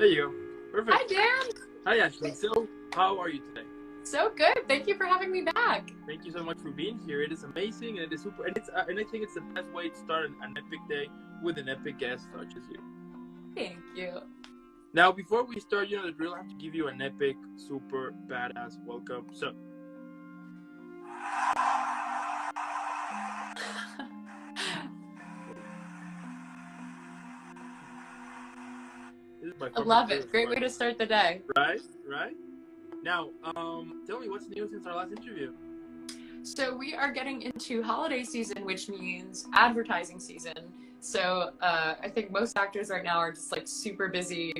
There you go. Perfect. Hi, Dan. Hi, Ashley. So, how are you today? So good. Thank you for having me back. Thank you so much for being here. It is amazing, and it is super. And I think it's the best way to start an epic day with an epic guest such as you. Thank you. Now, before we start, you know the drill. I have to give you an epic, super badass welcome. So. I love it. Great way to start the day. Right. Now, tell me what's new since our last interview. So we are getting into holiday season, which means advertising season. So I think most actors right now are just like super busy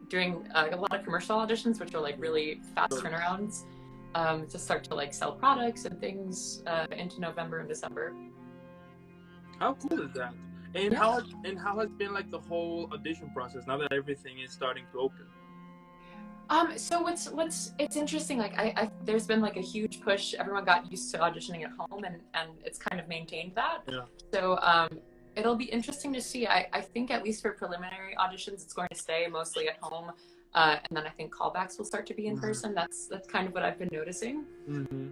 doing a lot of commercial auditions, which are like really fast turnarounds to start to like sell products and things into November and December. How cool is that? And how has been like the whole audition process now that everything is starting to open? So it's interesting. Like I there's been like a huge push. Everyone got used to auditioning at home, and it's kind of maintained that. Yeah. So it'll be interesting to see. I think at least for preliminary auditions, it's going to stay mostly at home, and then I think callbacks will start to be in person. That's kind of what I've been noticing. Mm-hmm.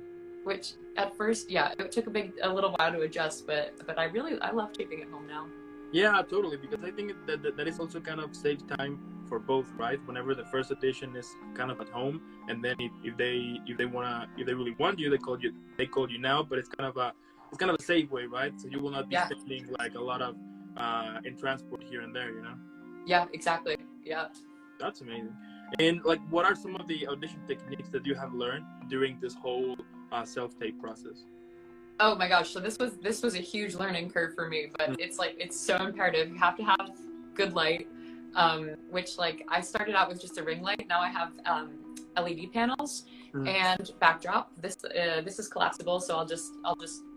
Which at first, it took a little while to adjust, but I love taping at home now. Yeah, totally, because I think that is also kind of saves time for both, right? Whenever the first audition is kind of at home, and then if they really want you, they call you now, but it's kind of a safe way, right? So you will not be spending like a lot of in transport here and there, you know? Yeah, exactly. Yeah. That's amazing. And like, what are some of the audition techniques that you have learned during this whole self-tape process? Oh my gosh, so this was a huge learning curve for me, but it's so imperative. You have to have good light, which like I started out with just a ring light. Now I have LED panels and backdrop. This is collapsible, so I'll just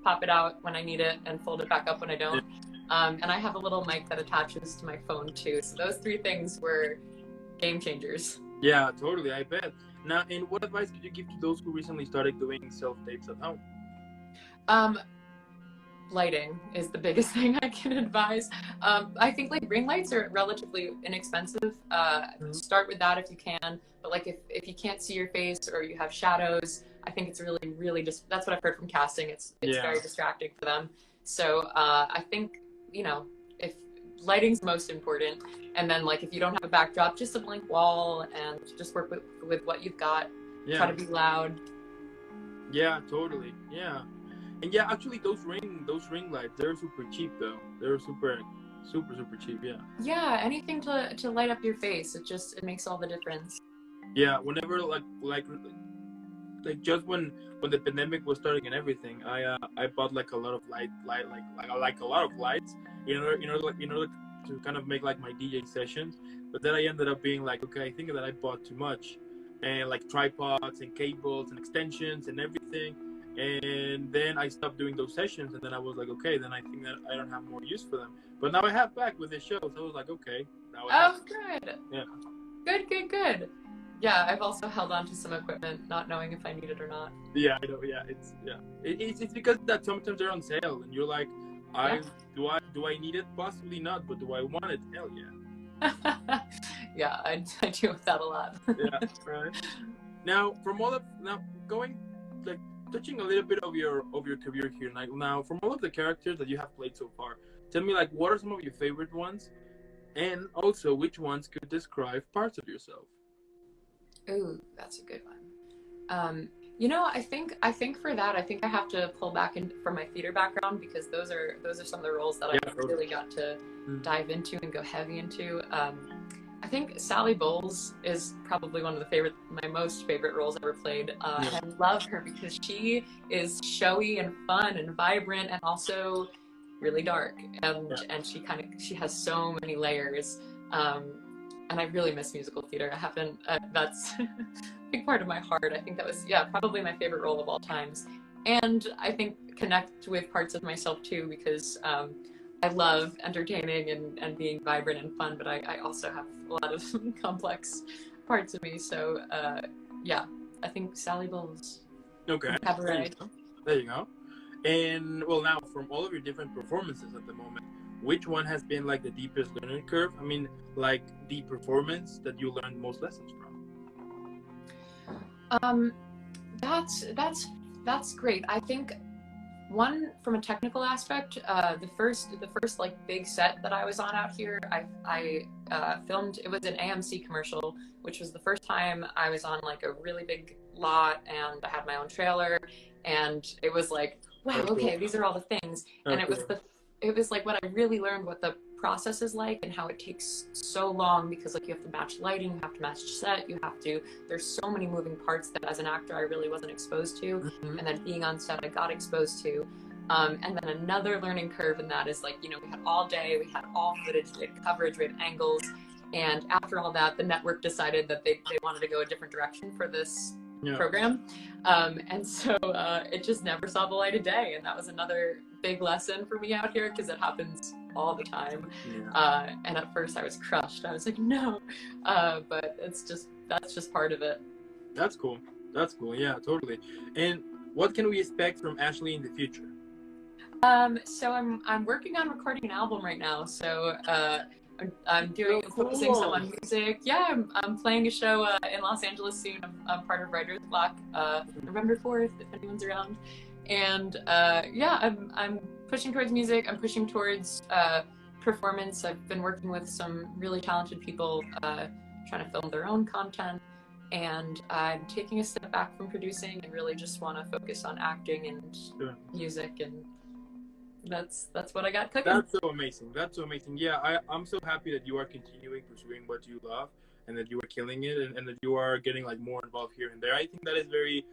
pop it out when I need it and fold it back up when I don't. And I have a little mic that attaches to my phone too. So those three things were game changers. Yeah, totally. I bet. Now, and what advice could you give to those who recently started doing self-tapes at home? Lighting is the biggest thing I can advise. I think like ring lights are relatively inexpensive. Start with that if you can. But like if you can't see your face or you have shadows, I think it's really just that's what I've heard from casting. It's very distracting for them. So I think if lighting's most important, and then like if you don't have a backdrop, just a blank wall and just work with what you've got. Try to be loud. Yeah, totally. Yeah. And yeah, actually, those ring lights, they're super cheap though. They're super cheap. Yeah. Yeah, anything to light up your face, it makes all the difference. Yeah, whenever like just when the pandemic was starting and everything, I bought like a lot of light like a lot of lights, in order to kind of make like my DJ sessions. But then I ended up being like, okay, I think that I bought too much, and like tripods and cables and extensions and everything. And then I stopped doing those sessions, and then I was like, okay, then I think that I don't have more use for them. But now I have back with the show, so I was like, okay. Good. Yeah. Good. Yeah, I've also held on to some equipment, not knowing if I need it or not. Yeah, I know. Yeah, it's because that sometimes they're on sale, and you're like, do I need it? Possibly not, but do I want it? Hell yeah. Yeah, I deal with that a lot. Yeah, right. Now, touching a little bit of your career here, like now, from all of the characters that you have played so far, tell me like what are some of your favorite ones, and also which ones could describe parts of yourself? Ooh, that's a good one. I think for that, I think I have to pull back from my theater background, because those are some of the roles that I really got to dive into and go heavy into. I think Sally Bowles is probably one of my most favorite roles I ever played. And I love her because she is showy and fun and vibrant, and also really dark. And she has so many layers. And I really miss musical theater. That's a big part of my heart. I think that was, probably my favorite role of all times. And I think connect with parts of myself too, because I love entertaining and being vibrant and fun, but I also have a lot of complex parts of me. So, I think Sally Bowles. Okay. Cabaret. There you go. And well, now from all of your different performances at the moment, which one has been like the deepest learning curve? I mean, like the performance that you learned most lessons from. That's great. I think one, from a technical aspect, the first like big set that I was on out here, I filmed. It was an AMC commercial, which was the first time I was on like a really big lot, and I had my own trailer, and it was like, wow, okay, these are all the things, and it was like what I really learned what the process is like and how it takes so long, because like you have to match lighting, you have to match set, there's so many moving parts that as an actor I really wasn't exposed to, and then being on set I got exposed to. And then another learning curve in that is like, we had all day, we had all footage, we had coverage, we had angles, and after all that the network decided that they wanted to go a different direction for this program, and so it just never saw the light of day, and that was another big lesson for me out here, because it happens all the time. And at first I was crushed. I was like, no, but that's just part of it. That's cool. Yeah, totally. And what can we expect from Ashley in the future? So I'm working on recording an album right now, so I'm focusing some on music. Yeah, I'm playing a show in Los Angeles soon. I'm part of Writer's Block, November 4th, if anyone's around. And I'm pushing towards music. I'm pushing towards performance. I've been working with some really talented people trying to film their own content, and I'm taking a step back from producing and really just want to focus on acting and music, and that's what I got cooking. That's so amazing. Yeah, I'm so happy that you are continuing pursuing what you love, and that you are killing it, and that you are getting like more involved here and there. I think that is very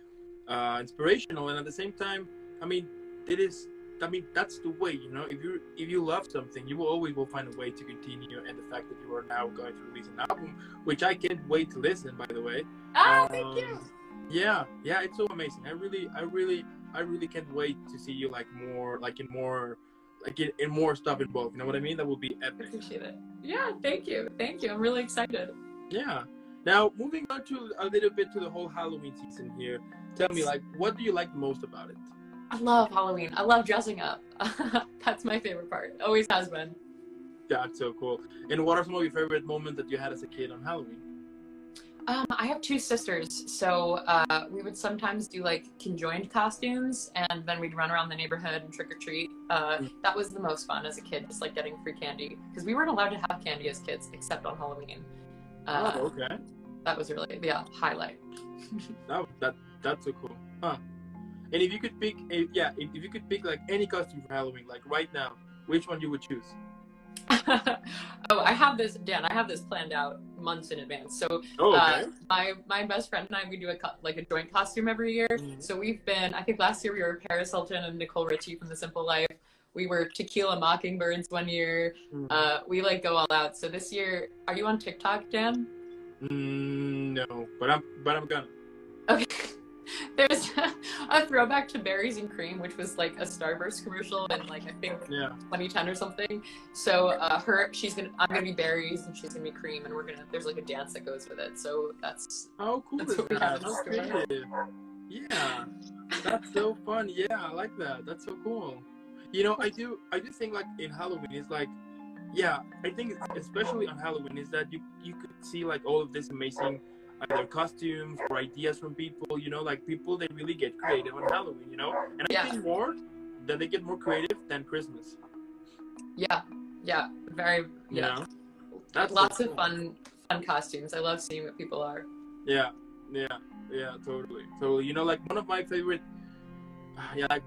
inspirational, and at the same time, I mean, that's the way, if you love something, you will always find a way to continue. And the fact that you are now going to release an album, which I can't wait to listen, by the way. Thank you. Yeah, it's so amazing. I really can't wait to see you in more stuff involved. You know what I mean? That will be epic. I appreciate it. Yeah, thank you. I'm really excited. Yeah. Now, moving on to a little bit to the whole Halloween season here. Tell me, what do you like most about it? I love Halloween. I love dressing up. That's my favorite part. Always has been. That's so cool. And what are some of your favorite moments that you had as a kid on Halloween? I have two sisters, so we would sometimes do like conjoined costumes, and then we'd run around the neighborhood and trick or treat. That was the most fun as a kid, just like getting free candy, because we weren't allowed to have candy as kids except on Halloween. Okay. That was really highlight. That's so cool, huh? And if you could pick, if you could pick like any costume for Halloween, like right now, which one you would choose? I have this planned out months in advance. So my best friend and I, we do a joint costume every year. So we've been, I think last year we were Paris Hilton and Nicole Richie from The Simple Life. We were Tequila Mockingbirds one year. We go all out. So this year, are you on TikTok, Dan? No, but I'm gonna. Okay. There's a throwback to Berries and Cream, which was like a Starburst commercial in I think 2010 or something. So I'm gonna be Berries and she's gonna be Cream, and there's a dance that goes with it. So that's cool. That's what we have in store. Yeah, that's so fun. Yeah, I like that. That's so cool. I do think in Halloween it's I think especially on Halloween is that you could see all of this amazing either costumes or ideas from people, people that really get creative on Halloween, and I think more that they get more creative than Christmas. Yeah, very, That's lots of fun costumes. I love seeing what people are. Yeah, totally. One of my favorite,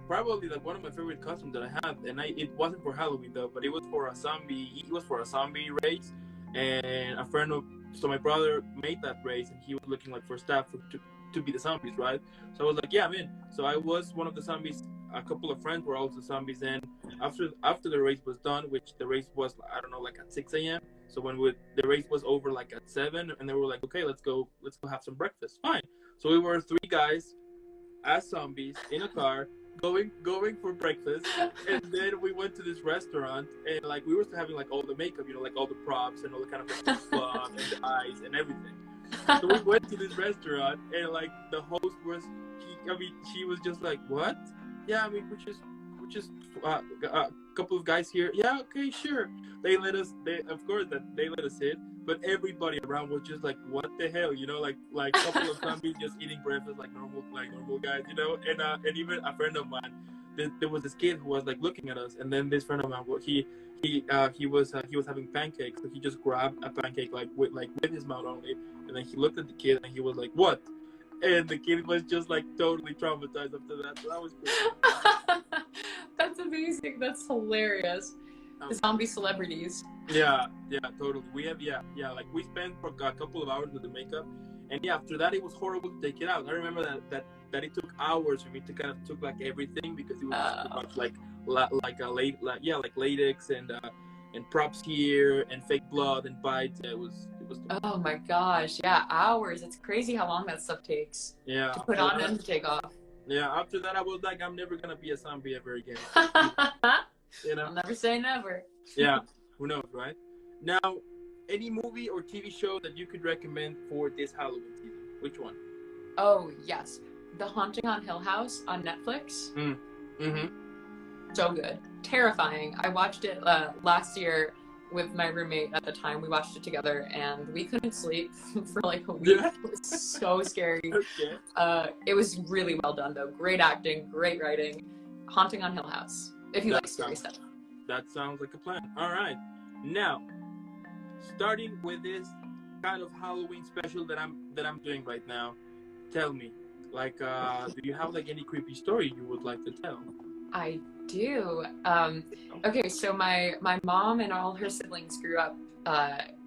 probably one of my favorite costumes that I had, and it wasn't for Halloween though, but it was for a zombie race, and so my brother made that race, and he was looking for staff to be the zombies, right? So I was like, yeah, I'm in. So I was one of the zombies. A couple of friends were also zombies. And after the race was done, which the race was, I don't know, at 6 a.m. So when the race was over at 7, and they were like, okay, let's go have some breakfast. Fine. So we were 3 guys as zombies in a car going for breakfast, and then we went to this restaurant, and we were still having all the makeup, all the props and all the kind of stuff and the eyes and everything. So we went to this restaurant, and the host was, she was just like, what? Yeah, we're just a couple of guys here. Yeah, okay, sure. They let us. Of course that they let us in, but everybody around was just like, what the hell, you know, like a couple of zombies just eating breakfast like normal guys, you know, and even a friend of mine, there was this kid who was like looking at us, and then this friend of mine, he was having pancakes, so he just grabbed a pancake with his mouth only, and then he looked at the kid and he was like, what? And the kid was just like totally traumatized after that. So that was cool. That's amazing. That's hilarious. The zombie celebrities. Yeah, totally. We have like we spent for a couple of hours with the makeup, and yeah, after that it was horrible to take it out. I remember that it took hours for me to kind of took like everything, because it was just too much like latex and props here and fake blood and bites. It was. Oh my gosh, yeah, hours. It's crazy how long that stuff takes. Yeah. To put on and to take off. Yeah, after that I was like, I'm never gonna be a zombie ever again. You know? I'll never say never. Yeah, who knows, right? Now, any movie or TV show that you could recommend for this Halloween season? Which one? Oh, yes. The Haunting on Hill House on Netflix. Mm-hmm. So good. Terrifying. I watched it last year with my roommate at the time. We watched it together, and we couldn't sleep for like a week. Yeah. It was so scary. Okay. It was really well done, though. Great acting, great writing. Haunting on Hill House. If you like scary stuff. That sounds like a plan. All right. Now, starting with this kind of Halloween special that I'm doing right now, tell me, like, do you have like any creepy story you would like to tell? I do. Okay, so my mom and all her siblings grew up.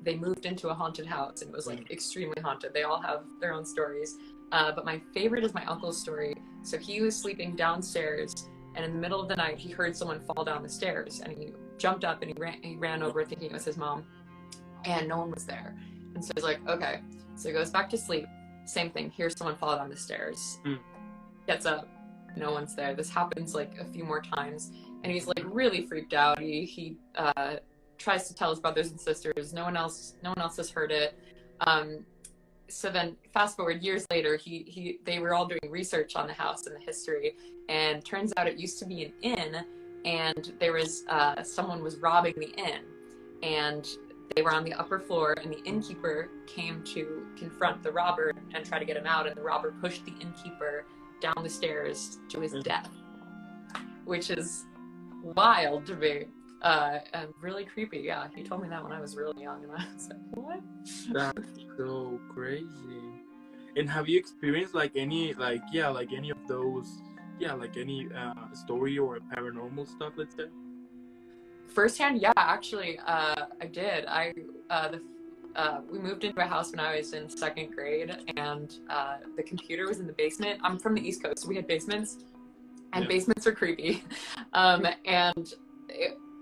They moved into a haunted house, and it was like extremely haunted. They all have their own stories, but my favorite is my uncle's story. So he was sleeping downstairs, and in the middle of the night, he heard someone fall down the stairs, and he jumped up and he ran over thinking it was his mom, and no one was there. And so he's like, okay. So he goes back to sleep. Same thing. Hears someone fall down the stairs. Gets up. No one's there. This happens like a few more times, and he's like really freaked out. He tries to tell his brothers and sisters. No one else has heard it. So then fast forward years later, they were all doing research on the house and the history, and turns out it used to be an inn, and there was someone was robbing the inn, and they were on the upper floor, and the innkeeper came to confront the robber and try to get him out, and the robber pushed the innkeeper down the stairs to his death, which is wild to me. And really creepy. Yeah, he told me that when I was really young, and I was like, what? That's so crazy. And have you experienced like any of those story or paranormal stuff, let's say? Firsthand, yeah, actually, I did. We moved into a house when I was in second grade, and the computer was in the basement. I'm from the East Coast, so we had basements, and basements are creepy.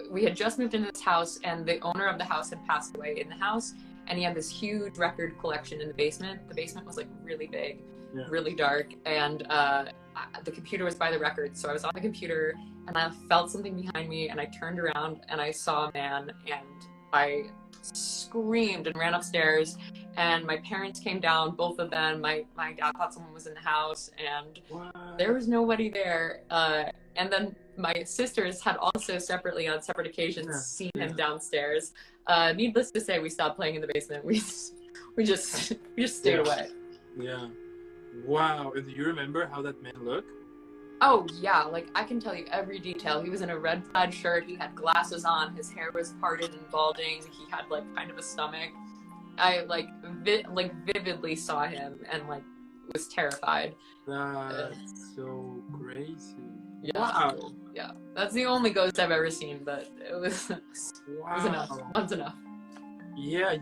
We had just moved into this house, and the owner of the house had passed away in the house, and he had this huge record collection in the basement. The basement was like really big, really dark, and the computer was by the records. So I was on the computer, and I felt something behind me, and I turned around, and I saw a man, and I screamed and ran upstairs, and my parents came down, both of them. My dad thought someone was in the house, and there was nobody there. And then my sisters had also separately on separate occasions seen him downstairs. Needless to say, we stopped playing in the basement. We just stayed away. Yeah. Wow. And do you remember how that man looked? Oh yeah, like I can tell you every detail. He was in a red plaid shirt. He had glasses on. His hair was parted and balding. He had like kind of a stomach. I vividly saw him and like was terrified. That's so crazy. Yeah. Wow. Yeah, that's the only ghost I've ever seen, but it was enough. One's enough. Yeah.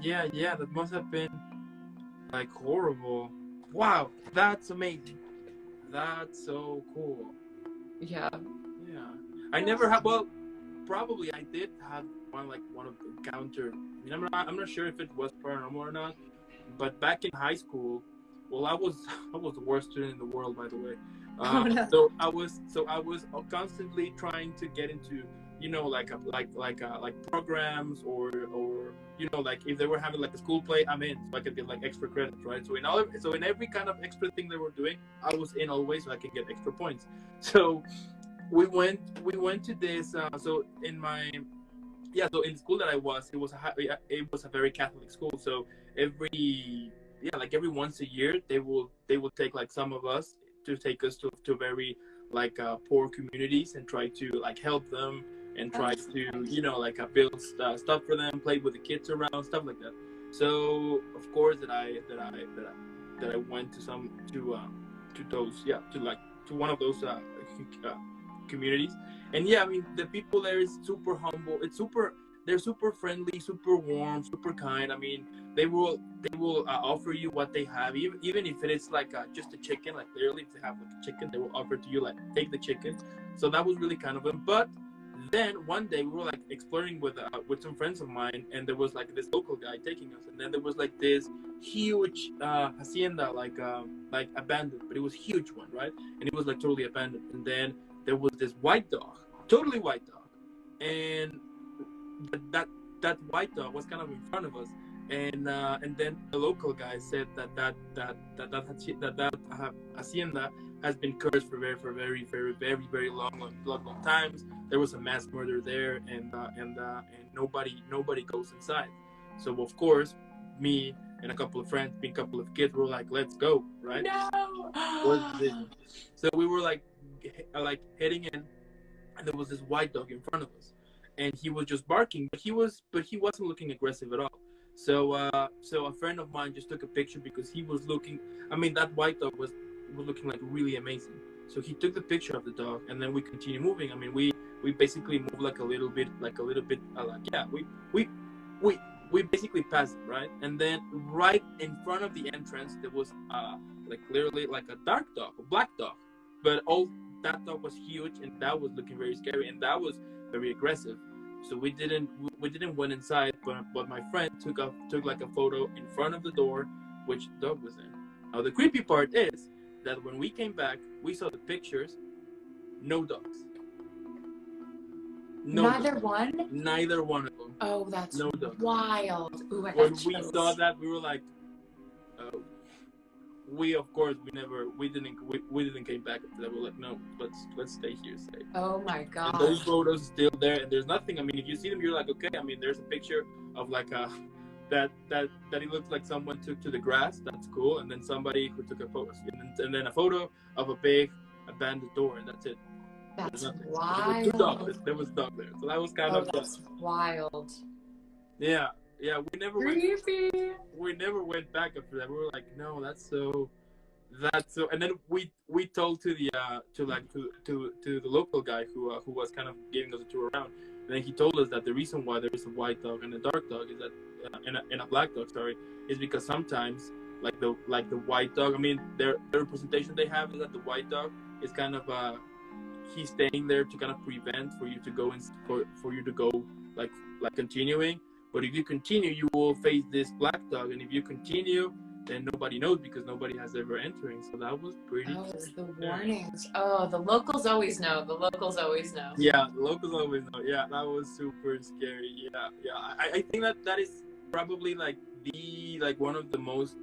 That must have been like horrible. Wow, that's amazing. That's so cool. Yeah. I never had. Well, probably I did have one of the encounter. I mean, I'm not sure if it was paranormal or not. But back in high school, well, I was the worst student in the world, by the way. No. So I was constantly trying to get into, like programs or like if they were having like a school play, I'm in, so I could get like extra credits, right? So in every kind of extra thing they were doing, I was in always, so I can get extra points. So we went to this. So in my so in the school that I was, it was a very Catholic school. So every once a year they will take like some of us to take us to very like poor communities and try to like help them and try to build stuff for them, play with the kids around, stuff like that. So of course that I went to those to one of those communities. And yeah, I mean the people there is super humble. They're super friendly, super warm, super kind. I mean they will offer you what they have, even if it is like just a chicken. Like literally, if they have like a chicken, they will offer to you like take the chicken. So that was really kind of them. But then one day we were like exploring with some friends of mine, and there was like this local guy taking us, and then there was like this huge hacienda, like abandoned, but it was a huge one, right? And it was like totally abandoned. And then there was this white dog, totally white dog, and that white dog was kind of in front of us. And then the local guy said that hacienda has been cursed for very long times. There was a mass murder there, and nobody goes inside. So of course, me and a couple of friends, being a couple of kids, were like, let's go, right? No. So we were like heading in, and there was this white dog in front of us, and he was just barking, but he wasn't looking aggressive at all. So a friend of mine just took a picture because he was looking. I mean, that white dog was looking like really amazing. So he took the picture of the dog, and then we continued moving. I mean, we basically moved like a little bit, we basically passed it, right? And then right in front of the entrance there was like literally like a dark dog, a black dog, but that dog was huge, and that was looking very scary, and that was very aggressive. So we didn't went inside, but my friend took like a photo in front of the door, which the dog was in. Now the creepy part is that when we came back, we saw the pictures, no dogs. Neither dogs. one? Neither one of them. Oh, that's no dogs. Wild. Ooh, when we saw that, we were like, oh. We didn't came back after that. We were like, no, let's stay here safe. Oh my god. And those photos still there, and there's nothing. I mean, if you see them, you're like, okay. I mean, there's a picture of like that it looks like someone took to the grass. That's cool. And then somebody who took a photo, and then a photo of a big abandoned door, and that's it. That's wild. There was dog there, so that was kind of that's wild. Yeah. We never creepy. We never went back after that. We were like, no, that's so. And then we told to the to the local guy who was kind of giving us a tour around. And then he told us that the reason why there is a white dog and a dark dog is that and a black dog, is because sometimes like the white dog. I mean, their representation they have is that the white dog is kind of he's staying there to kind of prevent for you to go for you to go like continuing. But if you continue, you will face this black dog, and if you continue, then nobody knows because nobody has ever entering. So that was pretty. Oh, it's the warnings. Oh, the locals always know. Yeah, the locals always know. Yeah, that was super scary. Yeah. I think that is probably like one of the most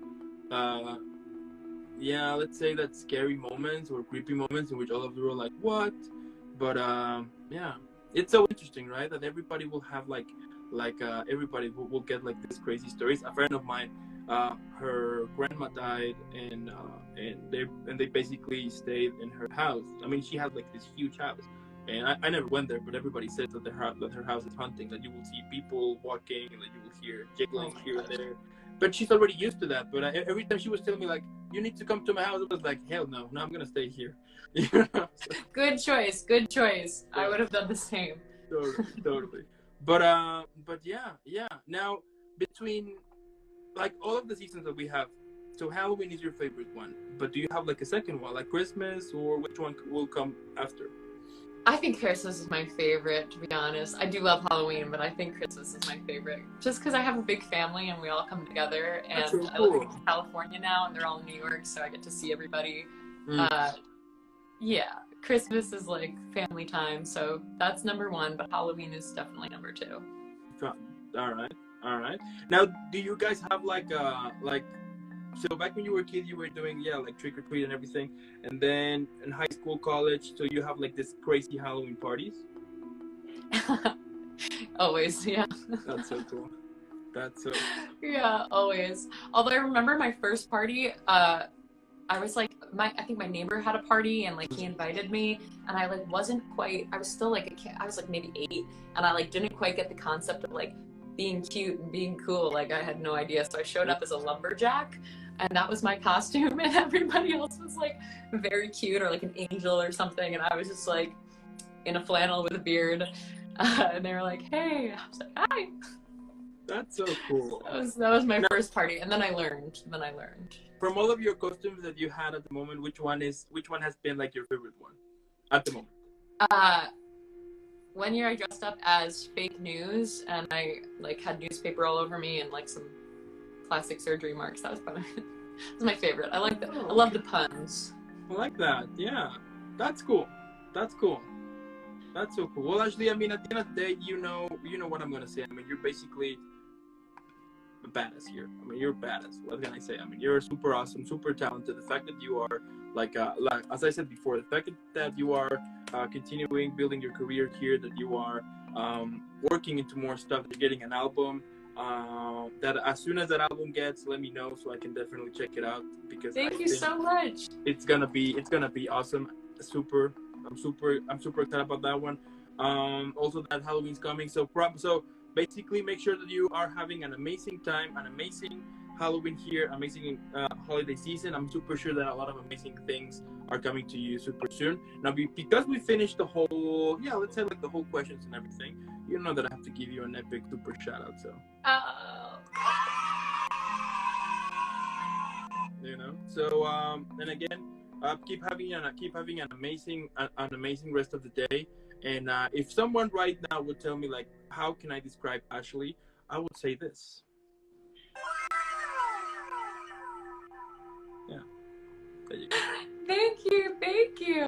let's say that scary moments or creepy moments in which all of you were like, what? But yeah, it's so interesting, right? That everybody will have everybody will get like these crazy stories. A friend of mine, her grandma died, and they basically stayed in her house. I mean, she has like this huge house, and I never went there, but everybody says that her house is haunting. That you will see people walking, and that you will hear jiggling here and there. But she's already used to that. But every time she was telling me like, you need to come to my house, I was like, hell no, I'm gonna stay here. Good choice. Yeah. I would have done the same. Totally. But yeah. Now, between like all of the seasons that we have, so Halloween is your favorite one. But do you have like a second one, like Christmas, or which one will come after? I think Christmas is my favorite, to be honest. I do love Halloween, but I think Christmas is my favorite. Just because I have a big family and we all come together. And so cool. I live in California now, and they're all in New York, so I get to see everybody. Yeah, Christmas is like family time, so that's number one, but Halloween is definitely number two. All right. Now, do you guys have like so back when you were a kid, you were doing, yeah, like trick or treat and everything. And then in high school, college, so you have like this crazy Halloween parties? Always, yeah. That's so cool. That's so Yeah, always. Although I remember my first party, I was like, I think my neighbor had a party and like he invited me, and I like wasn't quite, I was still like a kid, I was like maybe 8, and I like didn't quite get the concept of like being cute and being cool. Like I had no idea. So I showed up as a lumberjack, and that was my costume, and everybody else was like very cute or like an angel or something, and I was just like in a flannel with a beard, and they were like, hey. I was like, hi. That's so cool. That was my first party, and then I learned. From all of your costumes that you had at the moment, which one has been like your favorite one at the moment? One year I dressed up as fake news, and I like had newspaper all over me and like some plastic surgery marks. That was fun. That's my favorite. I like I love the puns. I like that. Yeah, that's cool. That's cool. That's so cool. Well, actually, I mean, at the end of the day, you know what I'm gonna say. I mean, you're basically a badass here. I mean, you're a badass. What can I say? I mean, you're super awesome, super talented. The fact that you are like as I said before, the fact that you are continuing building your career here, that you are working into more stuff, you're getting an album. That as soon as that album gets, let me know so I can definitely check it out, because thank you so much. It's gonna be awesome. I'm super excited about that one. Also that Halloween's coming, so basically make sure that you are having an amazing time, an amazing Halloween here, amazing holiday season. I'm super sure that a lot of amazing things are coming to you super soon. Now, because we finished the whole, let's say like the whole questions and everything, you know that I have to give you an epic super shout out. So, you know, so and again, keep having an amazing rest of the day. And if someone right now would tell me like, how can I describe Ashley, I would say this. Yeah. There you go. Thank you.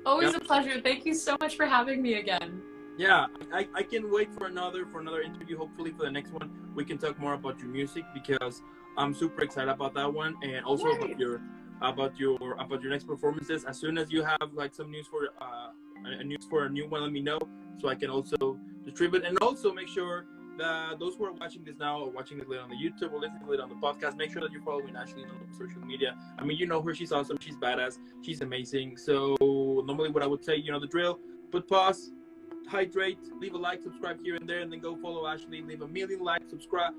Always a pleasure. Thank you so much for having me again. Yeah, I can wait for another interview. Hopefully for the next one we can talk more about your music, because I'm super excited about that one, and also about your next performances. As soon as you have like some news for a new one, let me know so I can also distribute. And also make sure that those who are watching this now or watching it later on the YouTube or listening to it on the podcast, make sure that you're following Ashley on social media. I mean, you know her, she's awesome, she's badass, she's amazing. So normally what I would say, you know the drill, put pause, hydrate, leave a like, subscribe here and there, and then go follow Ashley, leave 1 million likes, subscribe,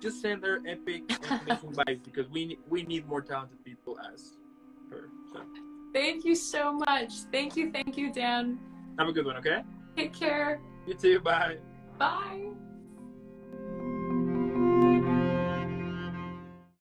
just send her epic information vibes, because we need more talented people as her. So. Thank you so much. Thank you, Dan. Have a good one, okay? Take care. You too, bye. Bye.